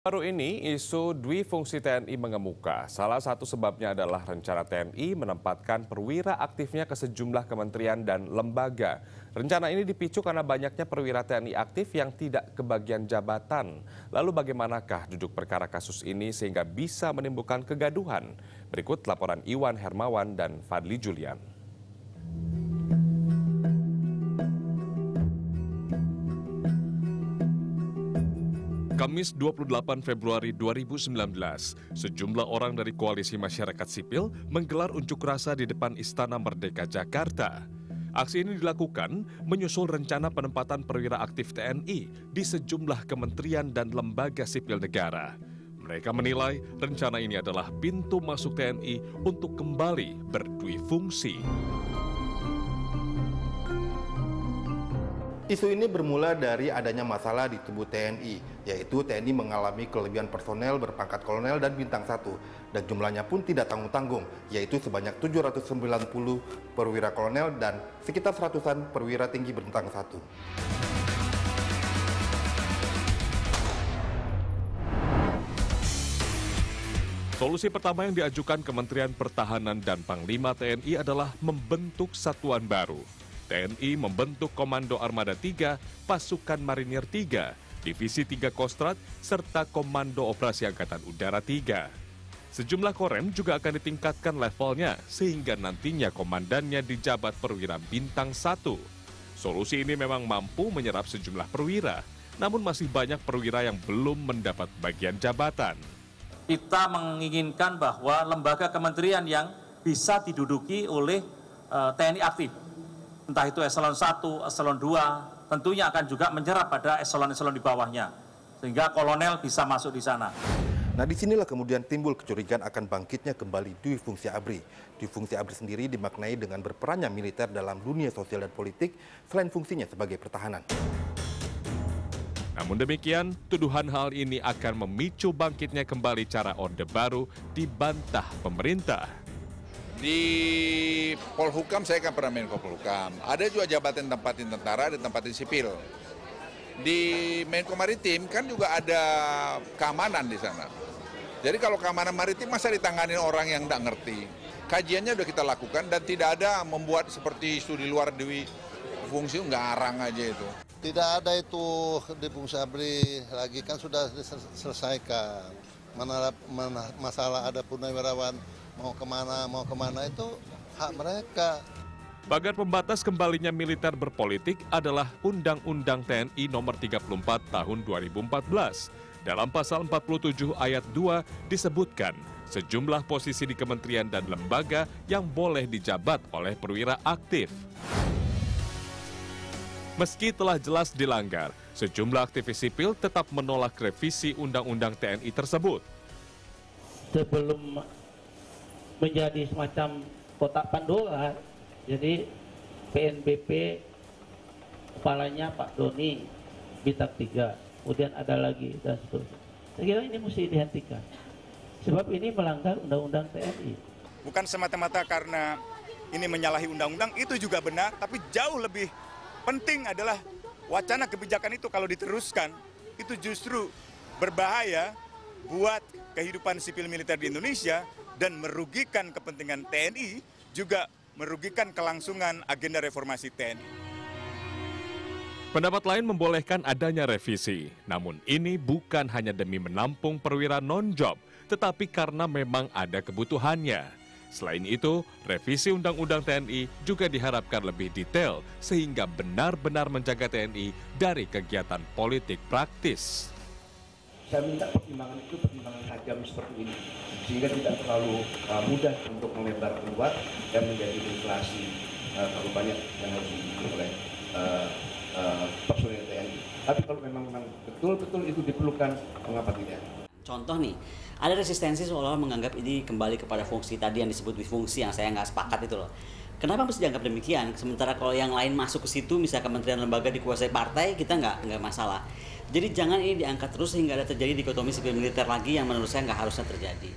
Baru ini isu duifungsi TNI mengemuka. Salah satu sebabnya adalah rencana TNI menempatkan perwira aktifnya ke sejumlah kementerian dan lembaga. Rencana ini dipicu karena banyaknya perwira TNI aktif yang tidak kebagian jabatan. Lalu bagaimanakah duduk perkara kasus ini sehingga bisa menimbulkan kegaduhan? Berikut laporan Iwan Hermawan dan Fadli Julian. Kamis 28 Februari 2019, sejumlah orang dari Koalisi Masyarakat Sipil menggelar unjuk rasa di depan Istana Merdeka Jakarta. Aksi ini dilakukan menyusul rencana penempatan perwira aktif TNI di sejumlah kementerian dan lembaga sipil negara. Mereka menilai rencana ini adalah pintu masuk TNI untuk kembali berduifungsi. Isu ini bermula dari adanya masalah di tubuh TNI, yaitu TNI mengalami kelebihan personel berpangkat kolonel dan bintang 1, dan jumlahnya pun tidak tanggung-tanggung, yaitu sebanyak 790 perwira kolonel dan sekitar 100-an perwira tinggi bintang 1. Solusi pertama yang diajukan Kementerian Pertahanan dan Panglima TNI adalah membentuk satuan baru. TNI membentuk Komando Armada 3, Pasukan Marinir 3, Divisi 3 Kostrat, serta Komando Operasi Angkatan Udara 3. Sejumlah korem juga akan ditingkatkan levelnya sehingga nantinya komandannya dijabat perwira bintang 1. Solusi ini memang mampu menyerap sejumlah perwira, namun masih banyak perwira yang belum mendapat bagian jabatan. Kita menginginkan bahwa lembaga kementerian yang bisa diduduki oleh TNI aktif, entah itu eselon 1, eselon 2, tentunya akan juga menyerap pada eselon-eselon di bawahnya, sehingga kolonel bisa masuk di sana. Nah, disinilah kemudian timbul kecurigaan akan bangkitnya kembali duifungsi ABRI. Duifungsi ABRI sendiri dimaknai dengan berperannya militer dalam dunia sosial dan politik, selain fungsinya sebagai pertahanan. Namun demikian, tuduhan hal ini akan memicu bangkitnya kembali cara Orde Baru dibantah pemerintah. Di Polhukam saya kan pernah Menko Polhukam. Ada juga jabatan tempatin tentara dan tempatin sipil. Di Menko Maritim kan juga ada keamanan di sana. Jadi kalau keamanan maritim masa ditangani orang yang tidak ngerti. Kajiannya sudah kita lakukan dan tidak ada membuat seperti studi luar di fungsi ngarang aja itu. Tidak ada itu di fungsi ABRI lagi, kan sudah diselesaikan. Masalah ada purnawirawan mau kemana itu hak mereka. Pagar pembatas kembalinya militer berpolitik adalah Undang-Undang TNI Nomor 34 Tahun 2014. Dalam pasal 47 ayat 2 disebutkan sejumlah posisi di kementerian dan lembaga yang boleh dijabat oleh perwira aktif. Meski telah jelas dilanggar, sejumlah aktivis sipil tetap menolak revisi Undang-Undang TNI tersebut. Sebelum menjadi semacam kotak Pandora, jadi PNBP kepalanya Pak Doni, bintang 3, kemudian ada lagi dan seterusnya. Saya kira ini mesti dihentikan, sebab ini melanggar Undang-Undang TNI. Bukan semata-mata karena ini menyalahi undang-undang, itu juga benar, tapi jauh lebih penting adalah wacana kebijakan itu kalau diteruskan, itu justru berbahaya buat kehidupan sipil militer di Indonesia dan merugikan kepentingan TNI, juga merugikan kelangsungan agenda reformasi TNI. Pendapat lain membolehkan adanya revisi, namun ini bukan hanya demi menampung perwira non-job, tetapi karena memang ada kebutuhannya. Selain itu, revisi Undang-Undang TNI juga diharapkan lebih detail sehingga benar-benar menjaga TNI dari kegiatan politik praktis. Saya minta pertimbangan itu pertimbangan tajam seperti ini, sehingga tidak terlalu mudah untuk melebar keluar dan menjadi inflasi terlalu banyak yang harus diikuti oleh personel TNI. Tapi kalau memang betul-betul itu diperlukan, mengapa tidak? Contoh nih, ada resistensi seolah-olah menganggap ini kembali kepada fungsi tadi yang disebut fungsi yang saya nggak sepakat itu loh. Kenapa mesti dianggap demikian? Sementara kalau yang lain masuk ke situ, misalnya kementerian lembaga dikuasai partai, kita nggak masalah. Jadi jangan ini diangkat terus sehingga ada terjadi dikotomi sipil militer lagi yang menurut saya nggak harusnya terjadi.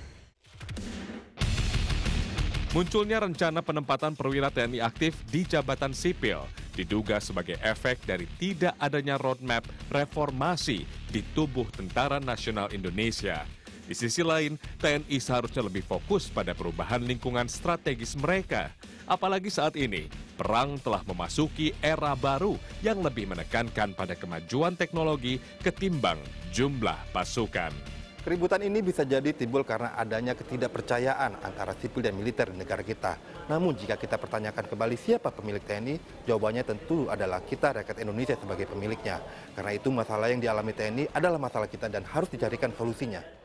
Munculnya rencana penempatan perwira TNI aktif di jabatan sipil diduga sebagai efek dari tidak adanya roadmap reformasi di tubuh Tentara Nasional Indonesia. Di sisi lain, TNI seharusnya lebih fokus pada perubahan lingkungan strategis mereka. Apalagi saat ini, perang telah memasuki era baru yang lebih menekankan pada kemajuan teknologi ketimbang jumlah pasukan. Keributan ini bisa jadi timbul karena adanya ketidakpercayaan antara sipil dan militer di negara kita. Namun jika kita pertanyakan kembali siapa pemilik TNI, jawabannya tentu adalah kita rakyat Indonesia sebagai pemiliknya. Karena itu masalah yang dialami TNI adalah masalah kita dan harus dicarikan solusinya.